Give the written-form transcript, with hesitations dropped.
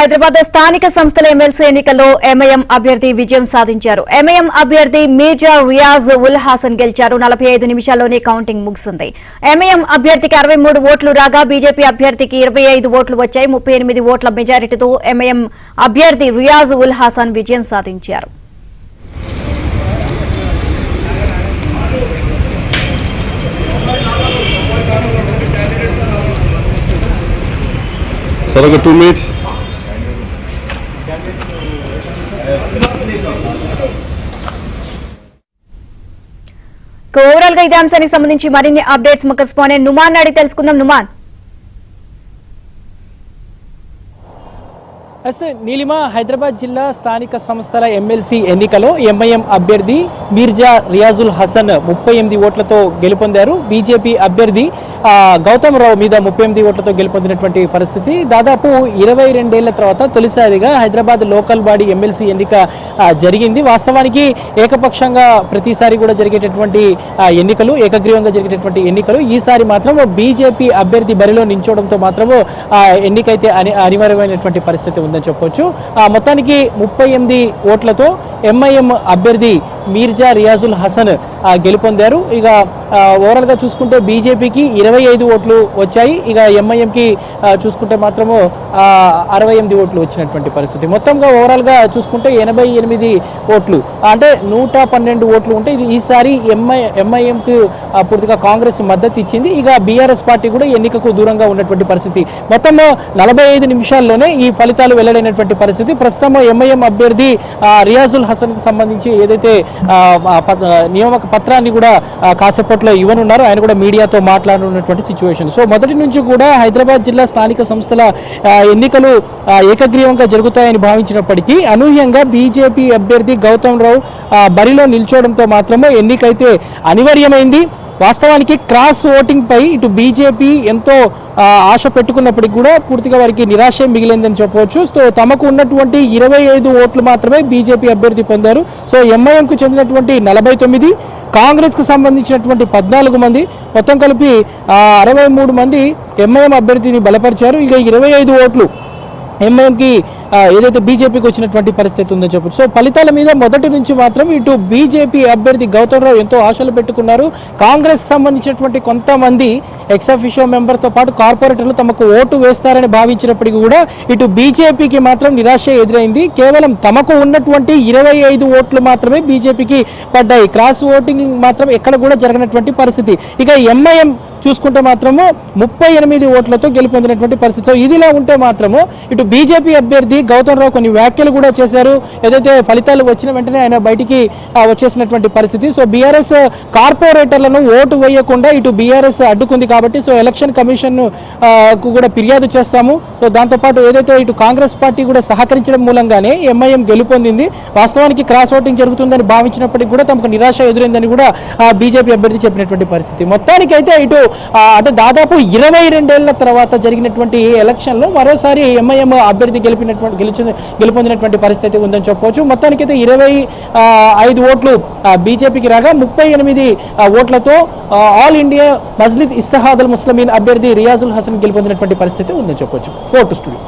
హైదరాబాద్ స్థానిక సంస్థల ఎమ్మెల్సీ ఎన్నికల్లో ఎంఐఎం అభ్యర్థి విజయం సాధించారు. ఎంఐఎం అభ్యర్థి మీర్జా రియాజ్ ఉల్ హాసన్ గెలిచారు. 45 నిమిషాల్లోనే కౌంటింగ్ ముగిసింది. ఎంఐఎం అభ్యర్థికి 63 ఓట్లు రాగా బీజేపీ అభ్యర్థికి 25 ఓట్లు వచ్చాయి. 38 ఓట్ల మెజారిటీతో ఎంఐఎం అభ్యర్థి రియాజ్ ఉల్ హాసన్ విజయం సాధించారు. Sir, 2 minutes. ఓవరాల్ గా ఇదే అంశానికి సంబంధించి మరిన్ని అప్డేట్స్ మా కరెస్పాండెంట్ నుమాన్ అడిగి తెలుసుకుందాం. నుమాన్, నీలిమ, హైదరాబాద్ జిల్లా స్థానిక సంస్థల ఎమ్మెల్సీ ఎన్నికలో ఎంఐఎం అభ్యర్థి మీర్జా రియాజుల్ హసన్ 38 ఓట్లతో గెలుపొందారు. బీజేపీ అభ్యర్థి గౌతమ్ రావు మీద 38 ఓట్లతో గెలుపొందినటువంటి పరిస్థితి. దాదాపు 22 ఏళ్ల తర్వాత తొలిసారిగా హైదరాబాద్ లోకల్ బాడీ ఎమ్మెల్సీ ఎన్నిక జరిగింది. వాస్తవానికి ఏకపక్షంగా ప్రతిసారి కూడా జరిగేటటువంటి ఎన్నికలు, ఏకగ్రీవంగా జరిగేటటువంటి ఎన్నికలు, ఈసారి మాత్రం బీజేపీ అభ్యర్థి బరిలో నిల్చోవడంతో మాత్రము ఎన్నికైతే అనివార్యమైనటువంటి పరిస్థితి ఉందని చెప్పొచ్చు. మొత్తానికి 38 ఓట్లతో ఎంఐఎం అభ్యర్థి మీర్జా రియాజుల్ హసన్ గెలుపొందారు. ఇక ఓవరాల్ గా చూసుకుంటే బీజేపీకి 25 ఓట్లు వచ్చాయి. ఇక ఎంఐఎంకి చూసుకుంటే మాత్రము 68 ఓట్లు వచ్చినటువంటి పరిస్థితి. మొత్తంగా ఓవరాల్ గా చూసుకుంటే 88 ఓట్లు, అంటే 112 ఓట్లు ఉంటే ఈసారి ఎంఐఎంకి పూర్తిగా కాంగ్రెస్ మద్దతు ఇచ్చింది. ఇక బీఆర్ఎస్ పార్టీ కూడా ఎన్నికకు దూరంగా ఉన్నటువంటి పరిస్థితి. మొత్తం 45 నిమిషాల్లోనే ఈ ఫలితాలు వెల్లడైనటువంటి పరిస్థితి. ప్రస్తుతం ఎంఐఎం అభ్యర్థి రియాజుల్ హసన్ కి సంబంధించి ఏదైతే నియామక పత్రాన్ని కూడా కాసేపట్లో ఇవ్వనున్నారు. ఆయన కూడా మీడియాతో మాట్లాడనున్నటువంటి సిచ్యువేషన్. సో మొదటి నుంచి కూడా హైదరాబాద్ జిల్లా స్థానిక సంస్థల ఎన్నికలు ఏకగ్రీవంగా జరుగుతాయని భావించినప్పటికీ అనూహ్యంగా బీజేపీ అభ్యర్థి గౌతమ్ రావు బరిలో నిల్చోవడంతో మాత్రమే ఎన్నికైతే అనివార్యమైంది. వాస్తవానికి క్రాస్ ఓటింగ్ పై ఇటు బీజేపీ ఎంతో ఆశ పెట్టుకున్నప్పటికీ కూడా పూర్తిగా వారికి నిరాశ మిగిలిందని చెప్పవచ్చు. సో తమకు ఉన్నటువంటి 25 ఓట్లు మాత్రమే బీజేపీ అభ్యర్థి పొందారు. సో ఎంఐఎంకు చెందినటువంటి 49, కాంగ్రెస్కు సంబంధించినటువంటి 14 మంది, మొత్తం కలిపి 63 మంది ఎంఐఎం అభ్యర్థిని బలపరిచారు. ఇక 25 ఓట్లు ఎంఐఎంకి ఏదైతే బీజేపీకి వచ్చినటువంటి పరిస్థితి ఉందని చెప్పచ్చు. సో ఫలితాల మీద మొదటి నుంచి మాత్రం ఇటు బీజేపీ అభ్యర్థి గౌతమ్ రావు ఎంతో ఆశలు పెట్టుకున్నారు. కాంగ్రెస్ సంబంధించినటువంటి కొంతమంది ఎక్స్ అఫిషియో మెంబర్తో పాటు కార్పొరేటర్లు తమకు ఓటు వేస్తారని భావించినప్పటికీ కూడా ఇటు బీజేపీకి మాత్రం నిరాశ ఎదురైంది. కేవలం తమకు ఉన్నటువంటి 25 ఓట్లు మాత్రమే బీజేపీకి పడ్డాయి. క్రాస్ ఓటింగ్ మాత్రం ఎక్కడ కూడా జరగనటువంటి పరిస్థితి. ఇక ఎంఐఎం చూసుకుంటే మాత్రము 38 ఓట్లతో గెలుపొందినటువంటి పరిస్థితి. సో ఇదిలా ఉంటే మాత్రము ఇటు బీజేపీ అభ్యర్థి గౌతమ్ రావు కొన్ని వ్యాఖ్యలు కూడా చేశారు. ఏదైతే ఫలితాలు వచ్చిన వెంటనే ఆయన బయటికి వచ్చేసినటువంటి పరిస్థితి. సో బీఆర్ఎస్ కార్పొరేటర్లను ఓటు వేయకుండా ఇటు బీఆర్ఎస్ అడ్డుకుంది కాబట్టి సో ఎలక్షన్ కమిషన్ కు కూడా ఫిర్యాదు చేస్తాము. సో దాంతోపాటు ఏదైతే ఇటు కాంగ్రెస్ పార్టీ కూడా సహకరించడం మూలంగానే ఎంఐఎం గెలుపొందింది. వాస్తవానికి క్రాస్ ఓటింగ్ జరుగుతుందని భావించినప్పటికీ కూడా తమకు నిరాశ ఎదురైందని కూడా బీజేపీ అభ్యర్థి చెప్పినటువంటి పరిస్థితి. మొత్తానికైతే ఇటు అంటే దాదాపు 22 ఏళ్ల తర్వాత జరిగినటువంటి ఎలక్షన్లో మరోసారి ఎంఐఎం అభ్యర్థి గెలుపొందినటువంటి పరిస్థితి ఉందని చెప్పవచ్చు. మొత్తానికైతే 25 ఓట్లు బీజేపీకి రాగా 38 ఓట్లతో ఆల్ ఇండియా మజ్లిస్ ఇత్తెహాదుల్ ముస్లిమీన్ అభ్యర్థి రియాజుల్ హసన్ గెలుపొందినటువంటి పరిస్థితి ఉందని చెప్పవచ్చు. Vote studio.